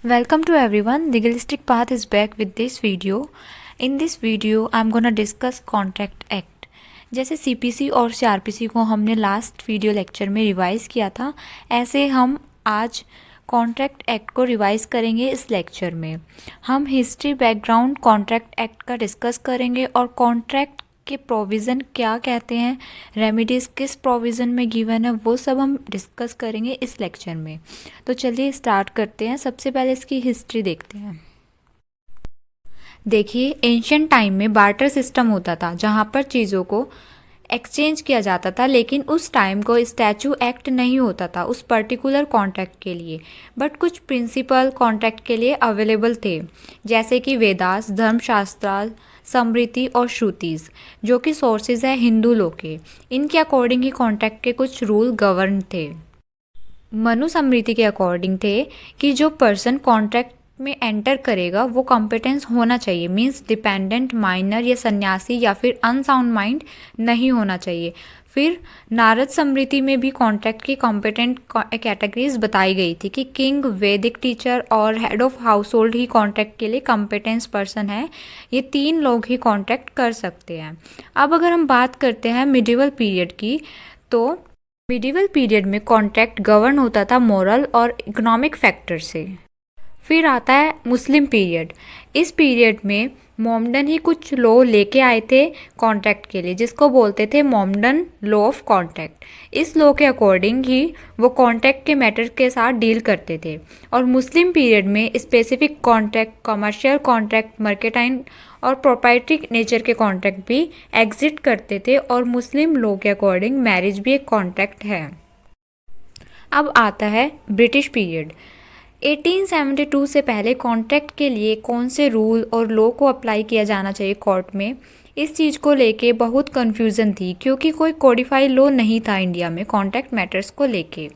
Welcome to everyone. The Realistic Path is back with this video. In this video, I'm gonna discuss Contract Act. जैसे CPC और CRPC को हमने last video lecture में revise किया था, ऐसे हम आज कॉन्ट्रैक्ट एक्ट को रिवाइज़ करेंगे इस लेक्चर में। हम हिस्ट्री बैकग्राउंड कॉन्ट्रैक्ट एक्ट का डिस्कस करेंगे और कॉन्ट्रैक्ट के प्रोविज़न क्या कहते हैं, रेमिडीज़ किस प्रोविज़न में गिवन है, वो सब हम डिस्कस करेंगे इस लेक्चर में। तो चलिए स्टार्ट करते हैं। सबसे पहले इसकी हिस्ट्री देखते हैं। देखिए, एंशियंट टाइम में बार्टर सिस्टम होता था जहाँ पर चीज़ों को एक्सचेंज किया जाता था, लेकिन उस टाइम को स्टैचू एक्ट नहीं होता था उस पर्टिकुलर कॉन्ट्रैक्ट के लिए, बट कुछ प्रिंसिपल कॉन्ट्रैक्ट के लिए अवेलेबल थे, जैसे कि वेदास, धर्मशास्त्र, स्मृति और श्रुतिज, जो कि सोर्सेज है हिंदू लॉ के। इनके अकॉर्डिंग ही कॉन्ट्रैक्ट के कुछ रूल गवर्न थे। मनुस्मृति के अकॉर्डिंग थे कि जो पर्सन कॉन्ट्रैक्ट में एंटर करेगा वो कॉम्पिटेंस होना चाहिए, मींस डिपेंडेंट, माइनर या सन्यासी या फिर अनसाउंड माइंड नहीं होना चाहिए। फिर नारद स्मृति में भी कॉन्ट्रैक्ट की कॉम्पिटेंट कैटेगरीज बताई गई थी कि किंग, वैदिक टीचर और head of house hold he contract के लिए कॉम्पिटेंस पर्सन है। ये तीन लोग ही कॉन्ट्रैक्ट कर सकते हैं। अब अगर हम बात करते हैं मिडिवल पीरियड की, तो मिडिवल पीरियड में कॉन्ट्रैक्ट गवर्न होता था मॉरल और इकोनॉमिक फैक्टर से। फिर आता है मुस्लिम पीरियड। इस पीरियड में मोमडन ही कुछ लॉ लेके आए थे कॉन्ट्रैक्ट के लिए, जिसको बोलते थे मोमडन लॉ ऑफ कॉन्ट्रैक्ट। इस लॉ के अकॉर्डिंग ही वो कॉन्ट्रैक्ट के मैटर के साथ डील करते थे। और मुस्लिम पीरियड में specific contract, commercial contract, mercantile और प्रोप्राइटरी नेचर के कॉन्ट्रैक्ट भी एग्जिस्ट करते थे, और मुस्लिम लॉ के अकॉर्डिंग मैरिज भी एक कॉन्ट्रैक्ट है। अब आता है ब्रिटिश पीरियड। 1872 से पहले कॉन्ट्रैक्ट के लिए कौन से रूल और लॉ को अप्लाई किया जाना चाहिए कोर्ट में, इस चीज़ को लेके बहुत कन्फ्यूज़न थी, क्योंकि कोई कोडिफाइड लॉ नहीं था इंडिया में कॉन्ट्रैक्ट मैटर्स को लेके।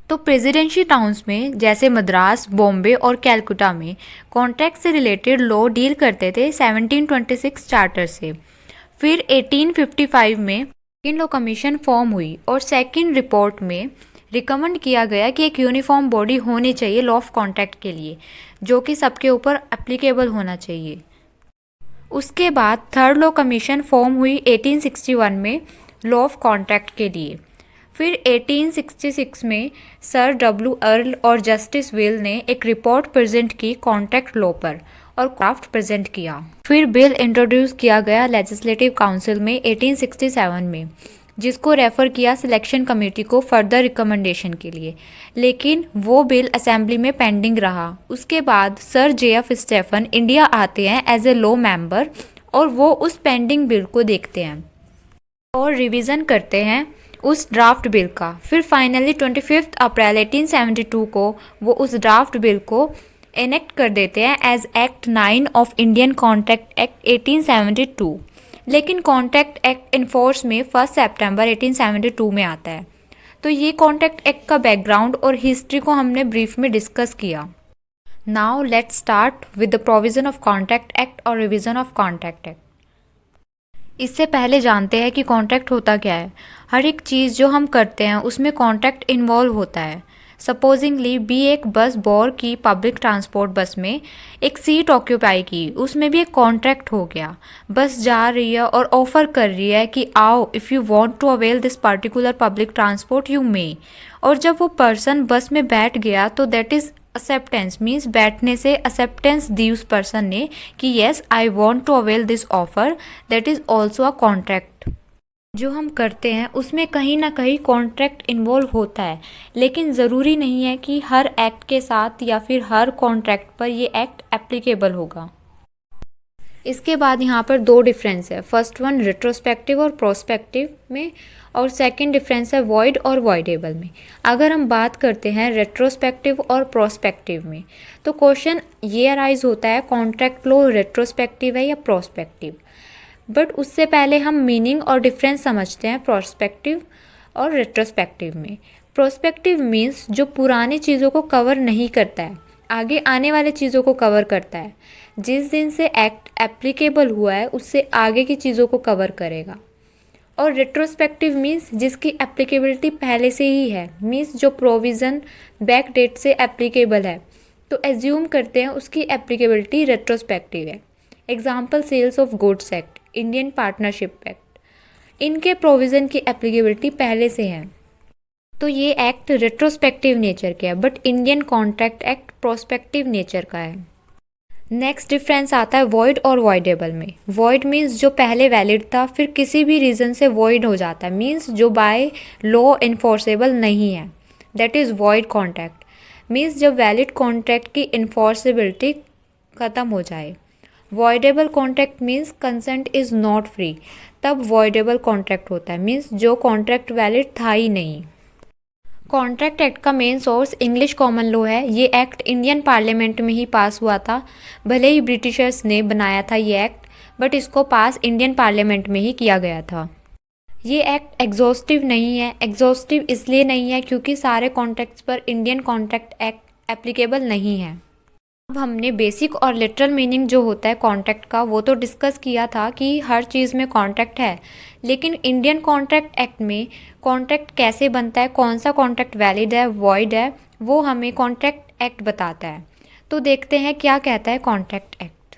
तो प्रेसिडेंशियल टाउन्स में जैसे मद्रास, बॉम्बे और कैलकुटा में कॉन्ट्रैक्ट से रिलेटेड लॉ डील करते थे 1726 चार्टर से। फिर 1855 में सेकेंड लॉ कमीशन फॉर्म हुई और सेकेंड रिपोर्ट में रिकमेंड किया गया कि एक यूनिफॉर्म बॉडी होनी चाहिए लॉ ऑफ कॉन्ट्रैक्ट के लिए, जो कि सबके ऊपर एप्लीकेबल होना चाहिए। उसके बाद थर्ड लॉ कमीशन फॉर्म हुई 1861 में लॉ ऑफ कॉन्ट्रैक्ट के लिए। फिर 1866 में सर डब्ल्यू अर्ल और जस्टिस विल ने एक रिपोर्ट प्रेजेंट की कॉन्ट्रैक्ट लॉ पर और ड्राफ्ट प्रेजेंट किया। फिर बिल इंट्रोड्यूस किया गया लेजिस्लेटिव काउंसिल में 1867 में, जिसको रेफ़र किया सिलेक्शन कमेटी को फर्दर रिकमेंडेशन के लिए, लेकिन वो बिल असेंबली में पेंडिंग रहा। उसके बाद सर JF स्टेफन इंडिया आते हैं एज ए लॉ मेंबर, और वो उस पेंडिंग बिल को देखते हैं और रिवीजन करते हैं उस ड्राफ्ट बिल का। फिर फाइनली 25 अप्रैल 1872 को वो उस ड्राफ्ट बिल को एनेक्ट कर देते हैं as act 9 of Indian contract act 1872। लेकिन कॉन्ट्रैक्ट एक्ट इन्फोर्स में 1 सितंबर 1872 में आता है। तो ये कॉन्ट्रैक्ट एक्ट का बैकग्राउंड और हिस्ट्री को हमने ब्रीफ में डिस्कस किया। Now let's start with the provision of contract act और रिवीजन ऑफ कॉन्ट्रैक्ट एक्ट। इससे पहले जानते हैं कि कॉन्ट्रैक्ट होता क्या है। हर एक चीज़ जो हम करते हैं उसमें कॉन्ट्रैक्ट इन्वॉल्व होता है। सपोजिंगली भी एक बस बोर की, पब्लिक ट्रांसपोर्ट बस में एक सीट ऑक्यूपाई की, उसमें भी एक कॉन्ट्रैक्ट हो गया। बस जा रही है और ऑफर कर रही है कि आओ, if you want to avail this particular public transport you may. और जब वो पर्सन बस में बैठ गया तो दैट इज़ एक्सेप्टेंस, मीन्स बैठने से एक्सेप्टेंस दी उस पर्सन ने कि yes I want to avail this offer, that is also a contract. जो हम करते हैं उसमें कहीं ना कहीं कॉन्ट्रैक्ट इन्वॉल्व होता है, लेकिन ज़रूरी नहीं है कि हर एक्ट के साथ या फिर हर कॉन्ट्रैक्ट पर ये एक्ट एप्लीकेबल होगा। इसके बाद यहाँ पर दो डिफरेंस है। फर्स्ट वन रिट्रोस्पेक्टिव और प्रोस्पेक्टिव में, और सेकंड डिफरेंस है वॉइड और वॉइडेबल में। अगर हम बात करते हैं रेट्रोस्पेक्टिव और प्रोस्पेक्टिव में, तो क्वेश्चन ये अराइज होता है कॉन्ट्रैक्ट लॉ रेट्रोस्पेक्टिव है या प्रोस्पेक्टिव। बट उससे पहले हम मीनिंग और डिफरेंस समझते हैं प्रोस्पेक्टिव और रेट्रोस्पेक्टिव में। प्रोस्पेक्टिव मीन्स जो पुरानी चीज़ों को कवर नहीं करता है, आगे आने वाले चीज़ों को कवर करता है। जिस दिन से एक्ट एप्लीकेबल हुआ है उससे आगे की चीज़ों को कवर करेगा। और रेट्रोस्पेक्टिव मीन्स जिसकी एप्लीकेबिलिटी पहले से ही है, मीन्स जो प्रोविज़न बैक डेट से एप्लीकेबल है। तो एज्यूम करते हैं उसकी एप्लीकेबिलिटी रेट्रोस्पेक्टिव है। Example sales of goods act, Indian partnership act, इनके प्रोविज़न की एप्लीकेबिलिटी पहले से है, तो ये एक्ट रेट्रोस्पेक्टिव नेचर के है, but Indian contract act prospective nature का है। नेक्स्ट डिफरेंस आता है वॉइड और वॉइडेबल में। वॉइड मीन्स जो पहले वैलिड था फिर किसी भी रीज़न से वॉइड हो जाता है, मीन्स जो बाय लॉ इन्फोर्सेबल नहीं है, that is void contract. Means जब वैलिड कॉन्ट्रैक्ट की इन्फोर्सेबिलिटी ख़त्म हो जाए। Voidable contract means consent is not free, तब वॉइडेबल कॉन्ट्रैक्ट होता है, मीन्स जो कॉन्ट्रैक्ट वैलिड था ही नहीं। कॉन्ट्रैक्ट एक्ट का main source English common law है। ये एक्ट इंडियन पार्लियामेंट में ही पास हुआ था, भले ही ब्रिटिशर्स ने बनाया था ये एक्ट, बट इसको पास इंडियन पार्लियामेंट में ही किया गया था। ये एक्ट एग्जॉस्टिव नहीं है। एग्जॉस्टिव इसलिए नहीं है क्योंकि सारे कॉन्ट्रैक्ट्स पर इंडियन कॉन्ट्रैक्ट एक्ट एप्लीकेबल नहीं है। अब हमने बेसिक और लिटरल मीनिंग जो होता है कॉन्ट्रैक्ट का वो तो डिस्कस किया था कि हर चीज़ में कॉन्ट्रैक्ट है, लेकिन इंडियन कॉन्ट्रैक्ट एक्ट में कॉन्ट्रैक्ट कैसे बनता है, कौन सा कॉन्ट्रैक्ट वैलिड है, वॉइड है, वो हमें कॉन्ट्रैक्ट एक्ट बताता है। तो देखते हैं क्या कहता है कॉन्ट्रैक्ट एक्ट।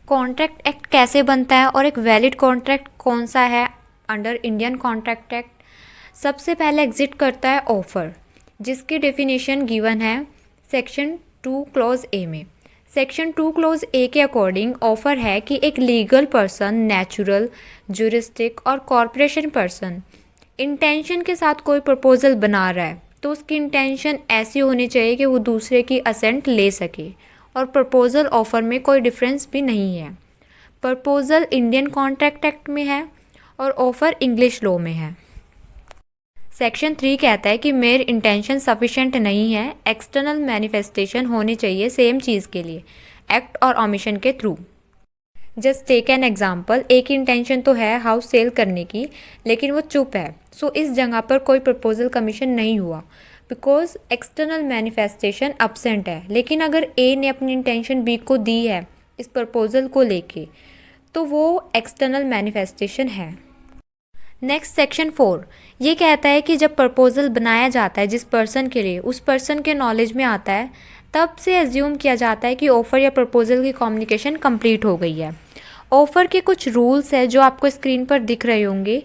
कॉन्ट्रैक्ट एक्ट कैसे बनता है और एक वैलिड कॉन्ट्रैक्ट कौन सा है अंडर इंडियन कॉन्ट्रैक्ट एक्ट। सबसे पहले एग्जिट करता है ऑफर, जिसकी डेफिनेशन गिवन है सेक्शन 2 क्लॉज ए में। सेक्शन 2 क्लॉज ए के अकॉर्डिंग ऑफर है कि एक लीगल पर्सन, नेचुरल, जुरिस्टिक और कॉरपोरेशन पर्सन इंटेंशन के साथ कोई प्रपोजल बना रहा है, तो उसकी इंटेंशन ऐसी होनी चाहिए कि वो दूसरे की असेंट ले सके, और प्रपोजल ऑफर में कोई डिफरेंस भी नहीं है। प्रपोजल इंडियन कॉन्ट्रैक्ट एक्ट में है और ऑफर इंग्लिश लॉ में है। सेक्शन 3 कहता है कि मेयर इंटेंशन सफिशेंट नहीं है, एक्सटर्नल मैनिफेस्टेशन होनी चाहिए सेम चीज़ के लिए, एक्ट और ओमिशन के through. Just take an example, एक इंटेंशन तो है हाउस सेल करने की, लेकिन वो चुप है, सो इस जगह पर कोई प्रपोजल कमीशन नहीं हुआ बिकॉज एक्सटर्नल मैनिफेस्टेशन एब्सेंट है। लेकिन अगर ए ने अपनी इंटेंशन बी को दी है इस प्रपोजल को लेके, तो वो एक्सटर्नल मैनिफेस्टेशन है। नेक्स्ट सेक्शन 4 ये कहता है कि जब प्रपोजल बनाया जाता है जिस पर्सन के लिए, उस पर्सन के नॉलेज में आता है, तब से एज्यूम किया जाता है कि ऑफ़र या प्रपोजल की कम्युनिकेशन कंप्लीट हो गई है। ऑफ़र के कुछ रूल्स है जो आपको स्क्रीन पर दिख रहे होंगे,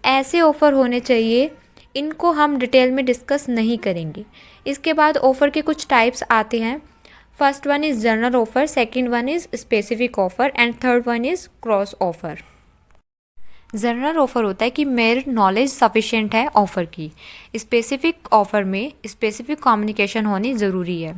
ऐसे ऑफ़र होने चाहिए, इनको हम डिटेल में डिस्कस नहीं करेंगे। इसके बाद ऑफ़र के कुछ टाइप्स आते हैं। First one is general offer, second one is specific offer and third one is cross offer. General offer होता है कि मेरे नॉलेज सफिशिएंट है ऑफ़र की। स्पेसिफिक ऑफ़र में स्पेसिफिक कम्युनिकेशन होनी ज़रूरी है।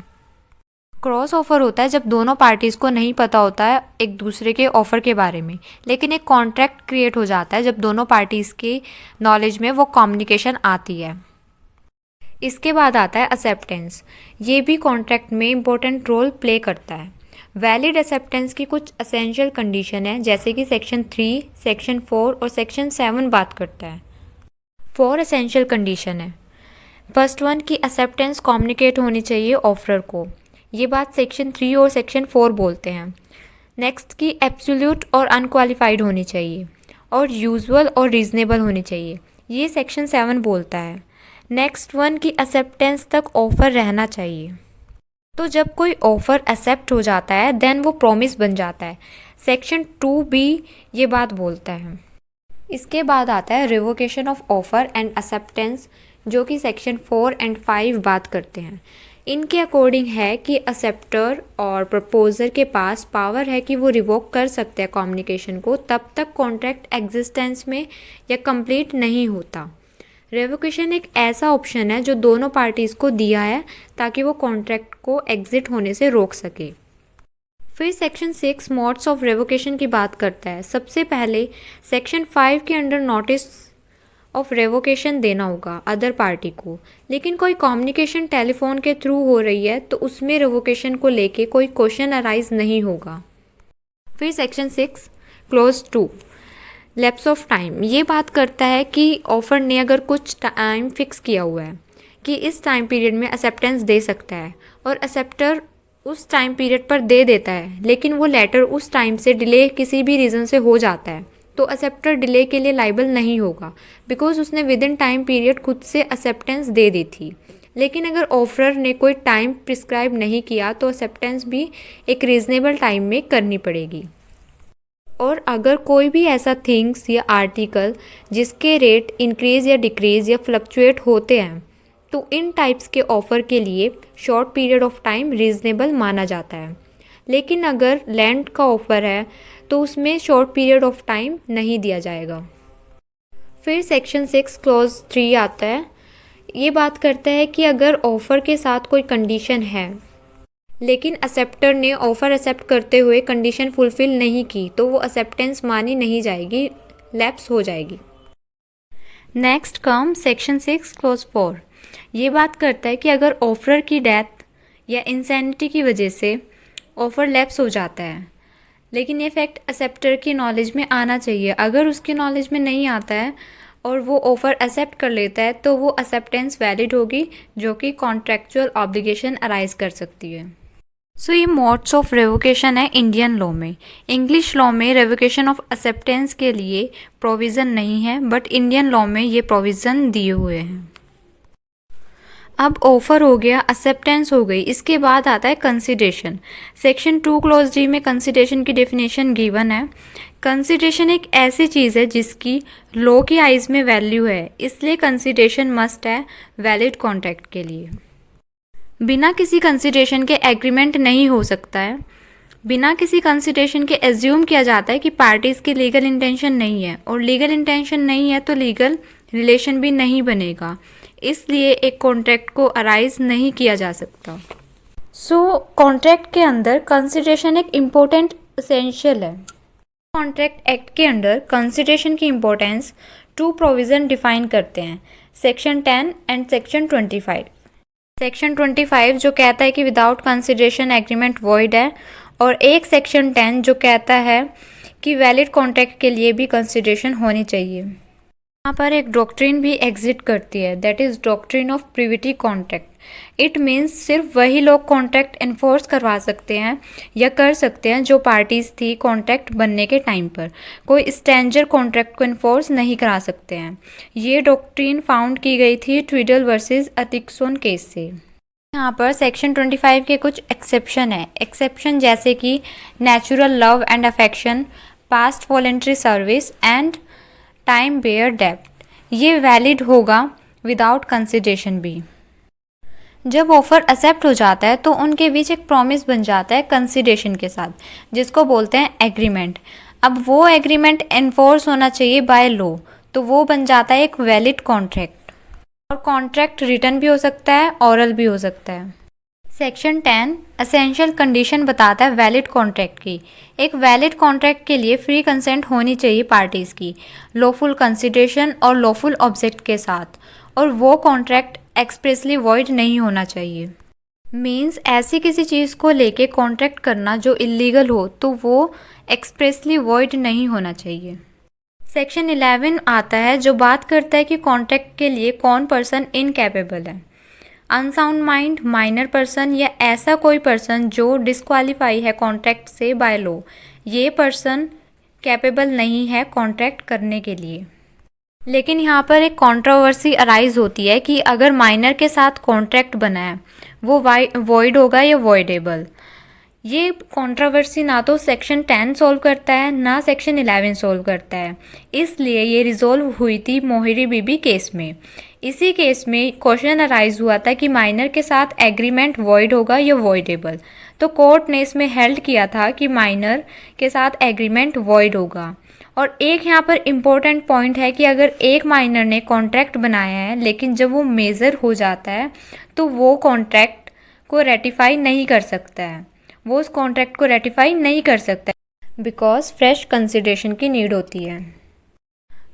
क्रॉस ऑफ़र होता है जब दोनों पार्टीज़ को नहीं पता होता है एक दूसरे के ऑफ़र के बारे में, लेकिन एक कॉन्ट्रैक्ट क्रिएट हो जाता है जब दोनों पार्टीज़ के नॉलेज में वो कम्युनिकेशन आती है। इसके बाद आता है एक्सेप्टेंस, ये भी कॉन्ट्रैक्ट में इम्पोर्टेंट रोल प्ले करता है। वैलिड एक्सेप्टेंस की कुछ एसेंशियल कंडीशन है, जैसे कि सेक्शन 3, सेक्शन 4 और सेक्शन 7 बात करता है। 4 एसेंशियल कंडीशन है। फर्स्ट वन की एक्सेप्टेंस कम्युनिकेट होनी चाहिए ऑफरर को, ये बात सेक्शन 3 और सेक्शन 4 बोलते हैं। नेक्स्ट की एब्सोल्यूट और अनक्वालिफाइड होनी चाहिए, और यूजुअल और रीजनेबल होनी चाहिए, ये सेक्शन 7 बोलता है। नेक्स्ट वन की एक्सेप्टेंस तक ऑफ़र रहना चाहिए। तो जब कोई ऑफ़र एक्सेप्ट हो जाता है देन वो प्रॉमिस बन जाता है, सेक्शन 2 भी ये बात बोलता है। इसके बाद आता है revocation of offer and acceptance, जो कि सेक्शन 4 एंड 5 बात करते हैं। इनके अकॉर्डिंग है कि एक्सेप्टर और प्रपोजर के पास पावर है कि वो रिवोक कर सकते हैं कम्युनिकेशन को, तब तक कॉन्ट्रैक्ट एग्जिस्टेंस में या कंप्लीट नहीं होता। रेवोकेशन एक ऐसा ऑप्शन है जो दोनों पार्टीज़ को दिया है ताकि वो कॉन्ट्रैक्ट को एग्जिट होने से रोक सके। फिर सेक्शन 6 मोड्स ऑफ रेवोकेशन की बात करता है। सबसे पहले सेक्शन 5 के अंडर नोटिस ऑफ रेवोकेशन देना होगा अदर पार्टी को, लेकिन कोई कम्युनिकेशन टेलीफोन के थ्रू हो रही है तो उसमें रेवोकेशन को लेके कोई क्वेश्चन अराइज नहीं होगा। फिर section 6 close 2 lapse of time, ये बात करता है कि ऑफ़र ने अगर कुछ टाइम फिक्स किया हुआ है कि इस टाइम पीरियड में एक्सेप्टेंस दे सकता है और एक्सेप्टर उस टाइम पीरियड पर दे देता है, लेकिन वो लेटर उस टाइम से डिले किसी भी रीज़न से हो जाता है, तो एक्सेप्टर डिले के लिए लाइबल नहीं होगा बिकॉज उसने विद इन टाइम पीरियड खुद से एक्सेप्टेंस दे दी थी। लेकिन अगर ऑफरर ने कोई टाइम प्रिस्क्राइब नहीं किया तो एक्सेप्टेंस भी एक रीज़नेबल टाइम में करनी पड़ेगी। और अगर कोई भी ऐसा थिंग्स या आर्टिकल जिसके रेट इंक्रीज़ या डिक्रीज़ या फ्लक्चुएट होते हैं तो इन टाइप्स के ऑफ़र के लिए short period of time reasonable माना जाता है। लेकिन अगर लैंड का ऑफ़र है तो उसमें शॉर्ट पीरियड ऑफ टाइम नहीं दिया जाएगा। फिर सेक्शन 6 क्लॉज 3 आता है। ये बात करता है कि अगर ऑफ़र के साथ कोई कंडीशन है लेकिन एक्सेप्टर ने ऑफ़र एक्सेप्ट करते हुए कंडीशन फुलफ़िल नहीं की तो वो एक्सेप्टेंस मानी नहीं जाएगी, लैप्स हो जाएगी। Next come section 6 clause 4। ये बात करता है कि अगर ऑफरर की डेथ या इंसैनिटी की वजह से ऑफ़र लैप्स हो जाता है लेकिन ये फैक्ट एक्सेप्टर की नॉलेज में आना चाहिए। अगर उसकी नॉलेज में नहीं आता है और वो ऑफ़र एक्सेप्ट कर लेता है तो वो एक्सेप्टेंस वैलिड होगी, जो कि कॉन्ट्रैक्चुअल ऑब्लिगेशन अराइज कर सकती है। सो ये मोड्स ऑफ रेवोकेशन है इंडियन लॉ में। इंग्लिश लॉ में रेवोकेशन ऑफ एक्सेप्टेंस के लिए प्रोविज़न नहीं है, बट इंडियन लॉ में ये प्रोविज़न दिए हुए हैं। अब ऑफ़र हो गया, एक्सेप्टेंस हो गई, इसके बाद आता है कंसिडरेशन। सेक्शन 2 क्लॉज डी में कंसिडरेशन की डेफिनेशन गिवन है। कंसिडरेशन एक ऐसी चीज़ है जिसकी लॉ की आइज़ में वैल्यू है, इसलिए कंसिडरेशन मस्ट है वैलिड कॉन्ट्रैक्ट के लिए। बिना किसी कंसिडरेशन के एग्रीमेंट नहीं हो सकता है। बिना किसी कंसिडरेशन के एज्यूम किया जाता है कि पार्टीज़ की लीगल इंटेंशन नहीं है, और लीगल इंटेंशन नहीं है तो लीगल रिलेशन भी नहीं बनेगा, इसलिए एक कॉन्ट्रैक्ट को अराइज नहीं किया जा सकता। सो कॉन्ट्रैक्ट के अंदर कंसिडरेशन एक इम्पोर्टेंट एसेंशियल है। कॉन्ट्रैक्ट एक्ट के अंडर कंसिडरेशन की इम्पोर्टेंस 2 प्रोविज़न डिफाइन करते हैं, सेक्शन 10 एंड सेक्शन 25। सेक्शन 25 जो कहता है कि विदाउट कंसिडरेशन एग्रीमेंट वॉइड है, और एक सेक्शन 10 जो कहता है कि वैलिड कॉन्ट्रैक्ट के लिए भी कंसिडरेशन होनी चाहिए। यहाँ पर एक डॉक्ट्रिन भी एग्जिस्ट करती है, that is doctrine of privity contract. It means सिर्फ वही लोग कॉन्ट्रैक्ट इन्फोर्स करवा सकते हैं या कर सकते हैं जो पार्टीज़ थी कॉन्ट्रैक्ट बनने के टाइम पर। कोई स्ट्रेंजर कॉन्ट्रैक्ट को इन्फोर्स नहीं करा सकते हैं। ये डॉक्ट्रिन फाउंड की गई थी ट्विडल वर्सेस अतिक्सोन केस से। यहाँ पर सेक्शन 25 के कुछ एक्सेप्शन है। एक्सेप्शन जैसे कि natural love and affection, past voluntary service and time barred डेब्ट, ये वैलिड होगा विदाउट कंसिडरेशन भी। जब ऑफ़र एक्सेप्ट हो जाता है तो उनके बीच एक प्रॉमिस बन जाता है कंसिडरेशन के साथ, जिसको बोलते हैं एग्रीमेंट। अब वो एग्रीमेंट एनफोर्स होना चाहिए बाय लॉ, तो वो बन जाता है एक वैलिड कॉन्ट्रैक्ट। और कॉन्ट्रैक्ट रिटन भी हो सकता है, ऑरल भी हो सकता है। सेक्शन 10 एसेंशियल कंडीशन बताता है वैलिड कॉन्ट्रैक्ट की। एक वैलिड कॉन्ट्रैक्ट के लिए फ्री कंसेंट होनी चाहिए पार्टीज़ की, लॉफुल कंसिडरेशन और लॉफुल ऑब्जेक्ट के साथ, और वो कॉन्ट्रैक्ट एक्सप्रेसली वॉइड नहीं होना चाहिए। मीन्स ऐसी किसी चीज़ को लेके कॉन्ट्रैक्ट करना जो इलीगल हो तो वो एक्सप्रेसली वॉइड नहीं होना चाहिए। सेक्शन 11 आता है जो बात करता है कि कॉन्ट्रैक्ट के लिए कौन पर्सन इनकैपेबल है। अनसाउंड माइंड, माइनर पर्सन या ऐसा कोई पर्सन जो डिस्क्वालीफाई है कॉन्ट्रैक्ट से बाय लॉ, ये पर्सन कैपेबल नहीं है कॉन्ट्रैक्ट करने के लिए। लेकिन यहाँ पर एक कंट्रोवर्सी अराइज होती है कि अगर माइनर के साथ कॉन्ट्रैक्ट बना है वो वॉइड होगा या वॉइडेबल। ये कंट्रोवर्सी ना तो सेक्शन 10 सॉल्व करता है ना सेक्शन 11 सॉल्व करता है, इसलिए ये रिजॉल्व हुई थी मोहिरी बीबी केस में। इसी केस में क्वेश्चन अराइज हुआ था कि माइनर के साथ एग्रीमेंट वॉइड होगा या वॉइडेबल, तो कोर्ट ने इसमें हेल्ड किया था कि माइनर के साथ एग्रीमेंट वॉइड होगा। और एक यहाँ पर इम्पोर्टेंट पॉइंट है कि अगर एक माइनर ने कॉन्ट्रैक्ट बनाया है लेकिन जब वो मेजर हो जाता है तो वो कॉन्ट्रैक्ट को रेटिफाई नहीं कर सकता है, वो उस कॉन्ट्रैक्ट को रेटिफाई नहीं कर सकता है बिकॉज फ्रेश कंसिडरेशन की नीड होती है।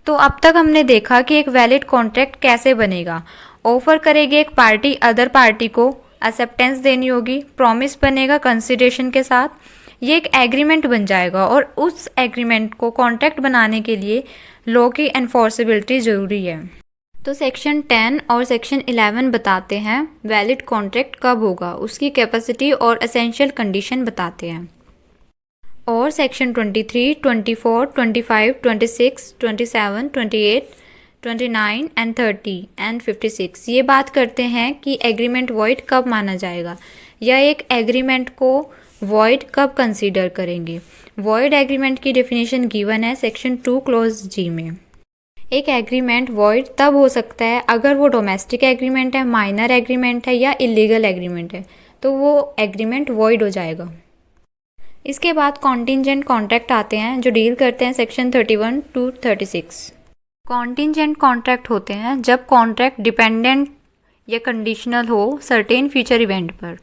तो अब तक हमने देखा कि एक वैलिड कॉन्ट्रैक्ट कैसे बनेगा। ऑफर करेगी एक पार्टी अदर पार्टी को, एक्सेप्टेंस देनी होगी, प्रॉमिस बनेगा कंसिडरेशन के साथ, ये एक एग्रीमेंट बन जाएगा और उस एग्रीमेंट को कॉन्ट्रैक्ट बनाने के लिए लॉ की एनफोर्सेबिलिटी ज़रूरी है। तो सेक्शन 10 और सेक्शन 11 बताते हैं वैलिड कॉन्ट्रैक्ट कब होगा, उसकी कैपेसिटी और एसेंशियल कंडीशन बताते हैं। और सेक्शन 23, 24, 25, 26, 27, 28, 29 एंड 30 एंड 56 ये बात करते हैं कि एग्रीमेंट वॉइड कब माना जाएगा या एक एग्रीमेंट को वॉइड कब कंसीडर करेंगे। वॉइड एग्रीमेंट की डेफिनेशन गिवन है सेक्शन 2 क्लॉज जी में। एक एग्रीमेंट वॉइड तब हो सकता है अगर वो डोमेस्टिक एग्रीमेंट है, माइनर एग्रीमेंट है या इलीगल एग्रीमेंट है, तो वो एग्रीमेंट वॉइड हो जाएगा। इसके बाद कॉन्टिंजेंट कॉन्ट्रैक्ट आते हैं जो डील करते हैं सेक्शन 31 टू 36। कॉन्टिंजेंट कॉन्ट्रैक्ट होते हैं जब कॉन्ट्रैक्ट डिपेंडेंट या कंडीशनल हो सर्टेन फ्यूचर इवेंट पर,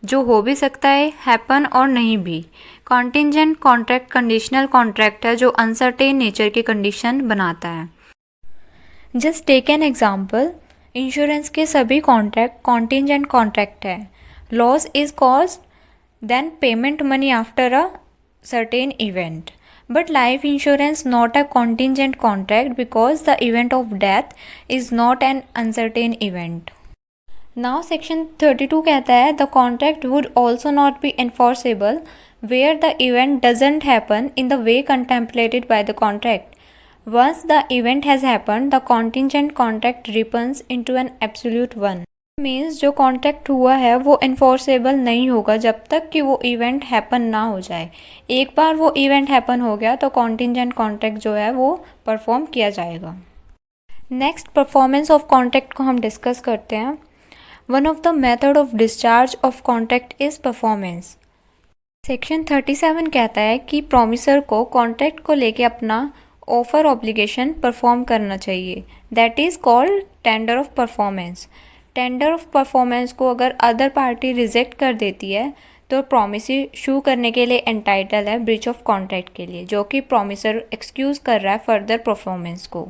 जो हो भी सकता है हैपन और नहीं भी। कॉन्टिंजेंट कॉन्ट्रैक्ट कंडीशनल कॉन्ट्रैक्ट है जो अनसर्टेन नेचर की कंडीशन बनाता है। Just take an example, insurance के सभी कॉन्ट्रैक्ट कॉन्टिंजेंट कॉन्ट्रैक्ट है। Loss is caused then payment money after a certain event, but life insurance not a contingent contract because the event of death is not an uncertain event. Now section 32 कहता है the contract would also not be enforceable where the event doesn't happen in the way contemplated by the contract. Once the event has happened, the contingent contract ripples into an absolute one. Means जो contract हुआ है वो enforceable नहीं होगा जब तक कि वो इवेंट हैपन ना हो जाए। एक बार वो इवेंट हैपन हो गया तो कॉन्टिंजेंट कॉन्ट्रैक्ट जो है वो परफॉर्म किया जाएगा। नेक्स्ट परफॉर्मेंस ऑफ कॉन्ट्रैक्ट को हम डिस्कस करते हैं। One of the method of discharge of contract is performance. Section 37 कहता है कि प्रॉमिसर को कॉन्ट्रैक्ट को लेके अपना ऑफर ऑब्लिगेशन परफॉर्म करना चाहिए, that is called tender of performance. Tender of performance को अगर अदर पार्टी रिजेक्ट कर देती है तो प्रॉमिसी शू करने के लिए एंटाइटल है ब्रीच ऑफ कॉन्ट्रैक्ट के लिए, जो कि प्रॉमिसर एक्सक्यूज़ कर रहा है फर्दर परफॉर्मेंस को।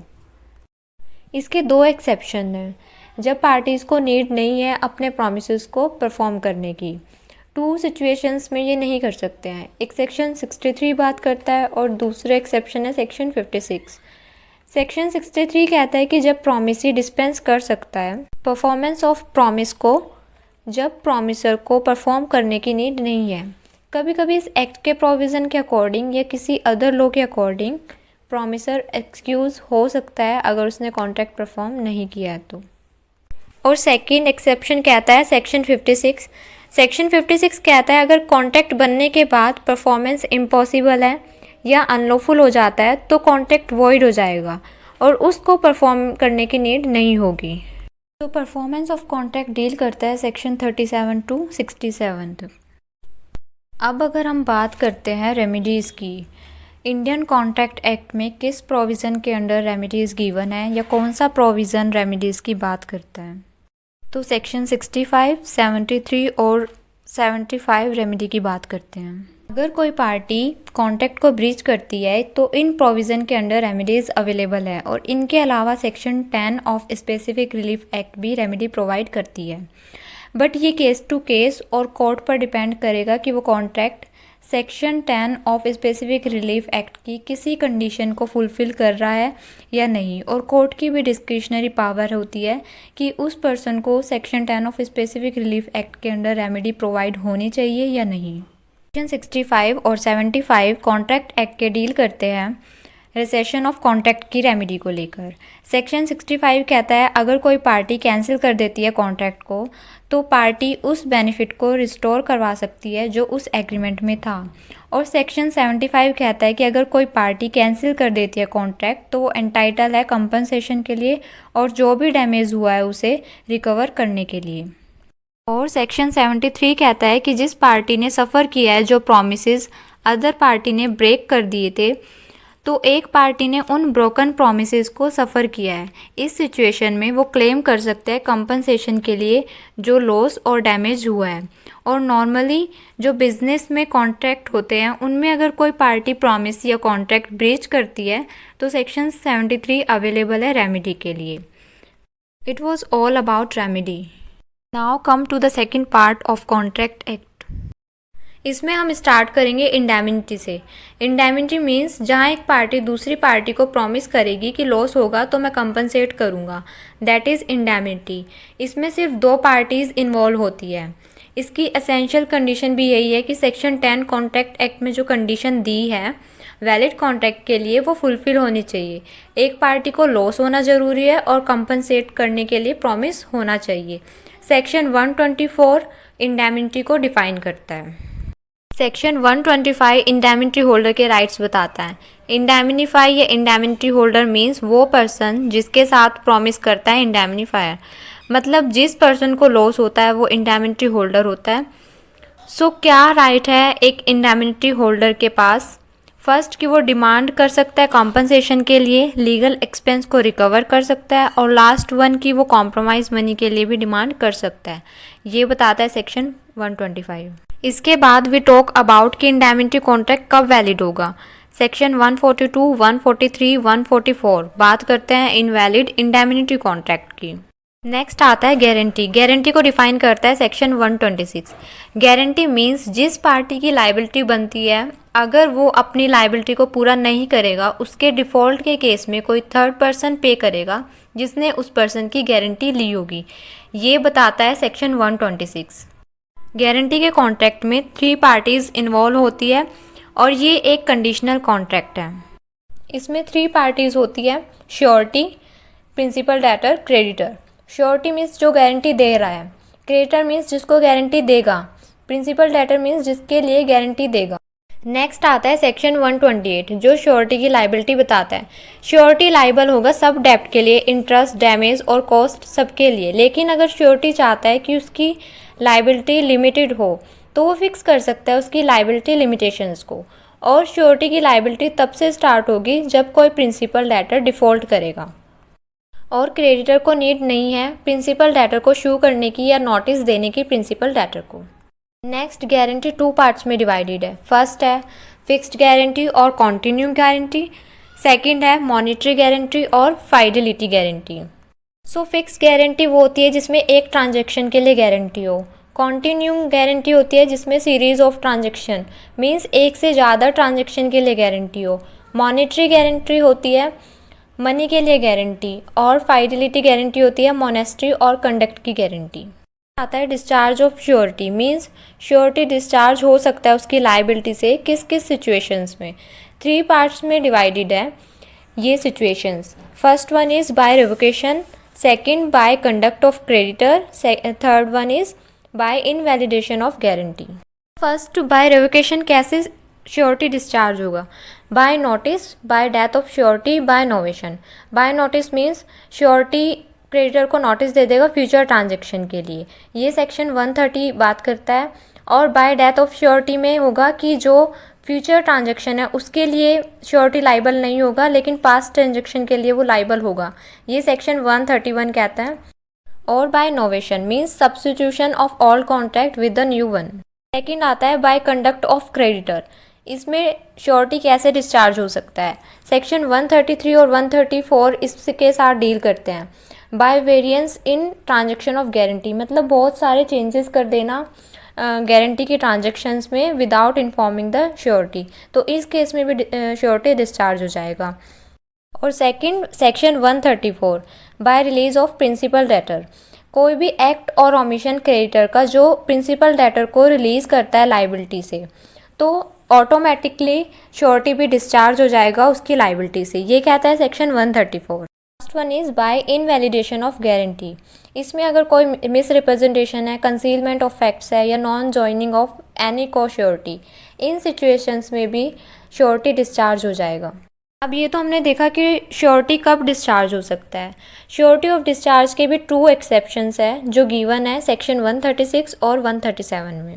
इसके दो एक्सेप्शन हैं जब पार्टीज़ को नीड नहीं है अपने प्रॉमिसेस को परफॉर्म करने की। 2 सिचुएशंस में ये नहीं कर सकते हैं। एक सेक्शन 63 बात करता है और दूसरा एक्सेप्शन है सेक्शन 56। सेक्शन 63 कहता है कि जब प्रॉमिसी डिस्पेंस कर सकता है परफॉर्मेंस ऑफ प्रॉमिस को जब प्रॉमिसर को परफॉर्म करने की नीड नहीं है। कभी कभी इस एक्ट के प्रोविज़न के अकॉर्डिंग या किसी अदर लॉ के अकॉर्डिंग प्रॉमिसर एक्सक्यूज़ हो सकता है अगर उसने कॉन्ट्रैक्ट परफॉर्म नहीं किया है तो। और सेकंड एक्सेप्शन कहता है सेक्शन 56। सेक्शन 56 कहता है अगर कॉन्ट्रैक्ट बनने के बाद परफॉर्मेंस इम्पॉसिबल है या अनलॉफुल हो जाता है तो कॉन्ट्रैक्ट वॉइड हो जाएगा और उसको परफॉर्म करने की नीड नहीं होगी। तो परफॉर्मेंस ऑफ कॉन्ट्रैक्ट डील करता है सेक्शन 37 टू 67 तक। अब अगर हम बात करते हैं रेमिडीज़ की, इंडियन कॉन्ट्रैक्ट एक्ट में किस प्रोविज़न के अंडर रेमिडीज़ गिवन है या कौन सा प्रोविज़न रेमिडीज़ की बात करता है, तो सेक्शन 65, 73 और 75 रेमिडी की बात करते हैं। अगर कोई पार्टी कॉन्ट्रैक्ट को ब्रीच करती है तो इन प्रोविज़न के अंडर रेमिडीज़ अवेलेबल है और इनके अलावा section 10 of specific relief act भी रेमिडी प्रोवाइड करती है। बट ये केस टू केस और कोर्ट पर डिपेंड करेगा कि वो contract section 10 of specific relief act की किसी कंडीशन को फुलफ़िल कर रहा है या नहीं, और कोर्ट की भी डिस्क्रिशनरी पावर होती है कि उस पर्सन को section 10 of specific relief act के अंडर रेमेडी प्रोवाइड होनी चाहिए या नहीं। सेक्शन 65 और 75 कॉन्ट्रैक्ट एक्ट के डील करते हैं रिसेशन ऑफ कॉन्ट्रैक्ट की रेमेडी को लेकर। सेक्शन 65 कहता है अगर कोई पार्टी कैंसिल कर देती है कॉन्ट्रैक्ट को तो पार्टी उस बेनिफिट को रिस्टोर करवा सकती है जो उस एग्रीमेंट में था। और सेक्शन 75 कहता है कि अगर कोई पार्टी कैंसिल कर देती है कॉन्ट्रैक्ट तो वो एंटाइटल है कंपनसेशन के लिए और जो भी डैमेज हुआ है उसे रिकवर करने के लिए। और सेक्शन 73 कहता है कि जिस पार्टी ने सफ़र किया है जो प्रॉमिसेस अदर पार्टी ने ब्रेक कर दिए थे तो एक पार्टी ने उन ब्रोकन प्रॉमिसेस को सफ़र किया है। इस सिचुएशन में वो क्लेम कर सकते हैं कंपनसेशन के लिए जो लॉस और डैमेज हुआ है। और नॉर्मली जो बिज़नेस में कॉन्ट्रैक्ट होते हैं उनमें अगर कोई पार्टी प्रॉमिस या कॉन्ट्रैक्ट ब्रीच करती है तो सेक्शन 73 अवेलेबल है रेमेडी के लिए। It was all about remedy. Now come to the second part of contract act. इसमें हम स्टार्ट करेंगे इंडेमिनिटी से। इंडेमिनिटी मीन्स जहाँ एक पार्टी दूसरी पार्टी को प्रॉमिस करेगी कि लॉस होगा तो मैं कंपनसेट करूँगा, दैट इज़ इंडेमिनिटी। इसमें सिर्फ 2 पार्टीज़ इन्वॉल्व होती है। इसकी एसेंशियल कंडीशन भी यही है कि सेक्शन 10 कॉन्ट्रैक्ट एक्ट में जो कंडीशन दी है वैलिड कॉन्ट्रैक्ट के लिए वो फुलफिल होनी चाहिए। एक पार्टी को लॉस होना ज़रूरी है और कंपनसेट करने के लिए प्रॉमिस होना चाहिए। सेक्शन 124 इंडेमिनिटी को डिफाइन करता है। सेक्शन 125 इंडेमिनिटी होल्डर के राइट्स बताता है। इंडेमिनिफाई या इंडेमिनिटी होल्डर मीन्स वो पर्सन जिसके साथ प्रॉमिस करता है इंडेमिनिफायर, मतलब जिस पर्सन को लॉस होता है वो इंडेमिनिटी होल्डर होता है। सो क्या राइट है एक इंडेमिनिटी होल्डर के पास? फर्स्ट कि वो डिमांड कर सकता है कॉम्पनसेशन के लिए, लीगल एक्सपेंस को रिकवर कर सकता है, और लास्ट वन कि वो कॉम्प्रोमाइज़ मनी के लिए भी डिमांड कर सकता है। ये बताता है सेक्शन 125। इसके बाद वी टॉक अबाउट कि इंडेमिनिटी कॉन्ट्रैक्ट कब वैलिड होगा। सेक्शन 142, 143, 144 बात करते हैं इनवैलिड इंडेमिनिटी कॉन्ट्रैक्ट की। नेक्स्ट आता है गारंटी। गारंटी को डिफाइन करता है सेक्शन 126। गारंटी मीन्स जिस पार्टी की लाइबिलिटी बनती है, अगर वो अपनी लाइबिलिटी को पूरा नहीं करेगा, उसके डिफ़ॉल्ट के केस में कोई थर्ड पर्सन पे करेगा जिसने उस पर्सन की गारंटी ली होगी। ये बताता है सेक्शन 126। गारंटी के कॉन्ट्रैक्ट में 3 पार्टीज़ इन्वॉल्व होती है और ये एक कंडीशनल कॉन्ट्रैक्ट है। इसमें 3 पार्टीज़ होती है, surety, principal debtor, creditor. Surety means जो गारंटी दे रहा है, क्रेडिटर मीन्स जिसको गारंटी देगा, प्रिंसिपल डेटर मीन्स जिसके लिए गारंटी देगा। नेक्स्ट आता है सेक्शन 128 जो श्योरिटी की लाइबिलिटी बताता है। श्योरिटी लाइबल होगा सब डेप्ट के लिए, इंटरेस्ट, डैमेज और कॉस्ट सबके लिए, लेकिन अगर श्योरिटी चाहता है कि उसकी लाइबिलिटी लिमिटेड हो तो वो फिक्स कर सकता है उसकी लाइबिलिटी लिमिटेशंस को। और श्योरिटी की लाइबिलिटी तब से स्टार्ट होगी जब कोई प्रिंसिपल डेटर डिफ़ॉल्ट करेगा और क्रेडिटर को नीड नहीं है प्रिंसिपल डेटर को शू करने की या नोटिस देने की प्रिंसिपल डेटर को। नेक्स्ट गारंटी 2 पार्ट्स में डिवाइडेड है। फर्स्ट है फिक्स्ड गारंटी और कॉन्टिन्यूइंग गारंटी, सेकंड है मॉनिटरी गारंटी और फाइडेलिटी गारंटी। सो फिक्स्ड गारंटी वो होती है जिसमें एक ट्रांजैक्शन के लिए गारंटी हो। कॉन्टिन्यूइंग गारंटी होती है जिसमें सीरीज ऑफ ट्रांजैक्शन मींस एक से ज़्यादा ट्रांजैक्शन के लिए गारंटी हो। मॉनिटरी गारंटी होती है मनी के लिए गारंटी, और फाइडेलिटी गारंटी होती है मॉनेस्ट्री और कंडक्ट की गारंटी। आता है discharge of surety means surety discharge हो सकता है उसकी लाइबिलिटी से किस किस सिचुएशंस में। 3 पार्ट्स में डिवाइडेड है ये situations. First one is by revocation, second by conduct of creditor, third one is by invalidation of guarantee. First by revocation कैसे श्योरिटी डिस्चार्ज होगा? By notice, by death of surety, by novation. By notice means surety creditor को notice दे देगा future transaction के लिए, ये section 130 बात करता है। और बाय डेथ ऑफ श्योरिटी में होगा कि जो फ्यूचर ट्रांजैक्शन है उसके लिए श्योरिटी लाइबल नहीं होगा, लेकिन पास्ट ट्रांजैक्शन के लिए वो लाइबल होगा, ये सेक्शन 131 कहता है। और by novation means substitution of all contract with the new one. Second आता है बाय कंडक्ट ऑफ क्रेडिटर, इसमें श्योरिटी कैसे डिस्चार्ज हो सकता है। सेक्शन 133 और 134 इसके साथ डील करते हैं। By variance in transaction of guarantee, मतलब बहुत सारे चेंजेस कर देना गारंटी की ट्रांजैक्शंस में विदाउट इन्फॉर्मिंग द श्योरिटी, तो इस केस में भी श्योरिटी डिस्चार्ज हो जाएगा। और second section 134 by release of principal debtor, कोई भी एक्ट और ओमिशन क्रेडिटर का जो प्रिंसिपल डेटर को रिलीज़ करता है लाइबिलिटी से, तो ऑटोमेटिकली श्योरिटी भी डिस्चार्ज हो जाएगा उसकी लाइबिलिटी से, ये कहता है section 134। Last one is by invalidation of guarantee, इसमें अगर कोई मिस रिप्रेजेंटेशन है, कंसीलमेंट ऑफ फैक्ट्स है या नॉन जॉइनिंग ऑफ एनी को श्योरिटी, इन सिचुएशंस में भी श्योरिटी डिस्चार्ज हो जाएगा। अब ये तो हमने देखा कि श्योरिटी कब डिस्चार्ज हो सकता है। श्योरिटी ऑफ डिस्चार्ज के भी 2 एक्सेप्शंस है जो गिवन है सेक्शन 136 और 137 में।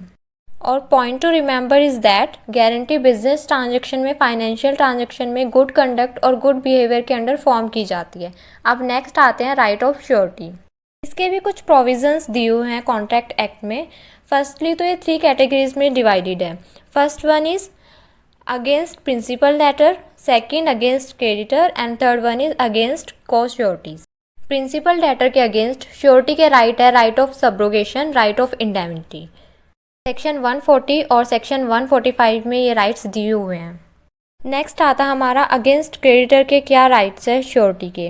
और point two remember is that guarantee business transaction में, फाइनेंशियल ट्रांजैक्शन में गुड कंडक्ट और गुड बिहेवियर के अंडर फॉर्म की जाती है। अब नेक्स्ट आते हैं राइट ऑफ श्योरिटी, इसके भी कुछ प्रोविजंस दिए हुए हैं कॉन्ट्रैक्ट एक्ट में। फर्स्टली तो ये 3 कैटेगरीज में डिवाइडेड है। First one is against principal debtor, second against creditor and third one is against co sureties. Principal debtor के अगेंस्ट श्योरिटी के राइट है right of subrogation, right of indemnity. Section 140 और section 145 में ये rights दिए हुए हैं। नेक्स्ट आता हमारा अगेंस्ट क्रेडिटर के क्या राइट्स है श्योरिटी के।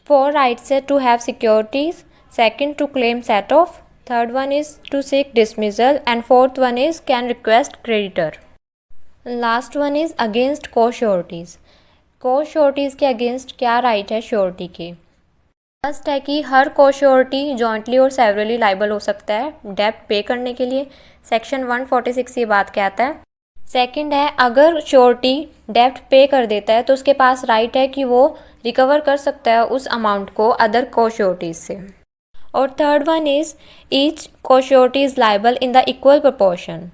4 राइट्स है to have securities, second to claim set off, third one is to seek dismissal and fourth one is can request creditor. Last one is against co sureties. Co sureties के against क्या right है surety के? First है कि हर co surety jointly और severally liable हो सकता है डेब्ट पे करने के लिए, सेक्शन 146 ये बात कहता है। सेकंड है अगर श्योरिटी डेब्ट पे कर देता है तो उसके पास राइट है कि वो रिकवर कर सकता है उस अमाउंट को अदर को श्योरिटीज से। और थर्ड वन इज ईच को surety is liable in the equal proportion,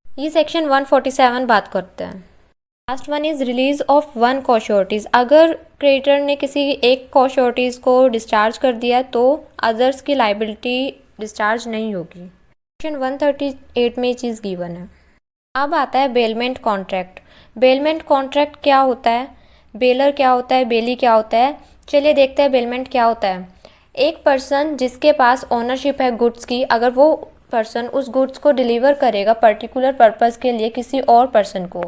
ये सेक्शन 147 बात करता है। Last one is release of one को श्योरिटीज, अगर क्रेडिटर ने किसी एक को श्योरिटीज को डिस्चार्ज कर दिया तो अदर्स की लाइबिलिटी डिस्चार्ज नहीं होगी। सेक्शन 138 में ये चीज़ गिवन है। अब आता है बेलमेंट कॉन्ट्रैक्ट। बेलमेंट कॉन्ट्रैक्ट क्या होता है, बेलर क्या होता है, बेली क्या होता है, चलिए देखते हैं बेलमेंट क्या होता है। एक पर्सन जिसके पास ओनरशिप है गुड्स की, अगर वो पर्सन उस गुड्स को डिलीवर करेगा पर्टिकुलर पर्पस के लिए किसी और पर्सन को,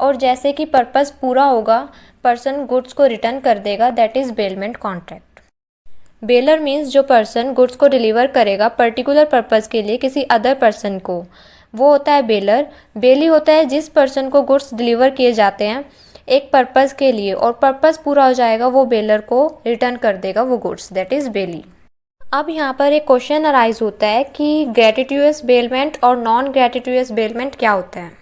और जैसे कि पर्पस पूरा होगा पर्सन गुड्स को रिटर्न कर देगा, that is bailment contract. Baler means जो पर्सन गुड्स को डिलीवर करेगा पर्टिकुलर पर्पस के लिए किसी अदर पर्सन को, वो होता है बेलर। बेली होता है जिस पर्सन को गुड्स डिलीवर किए जाते हैं एक पर्पस के लिए और पर्पस पूरा हो जाएगा वो बेलर को रिटर्न कर देगा वो गुड्स, दैट इज़ बेली। अब यहाँ पर एक क्वेश्चन अराइज होता है कि ग्रेटिट्यूअस बेलमेंट और नॉन ग्रेटिट्यूअस बेलमेंट क्या होता है।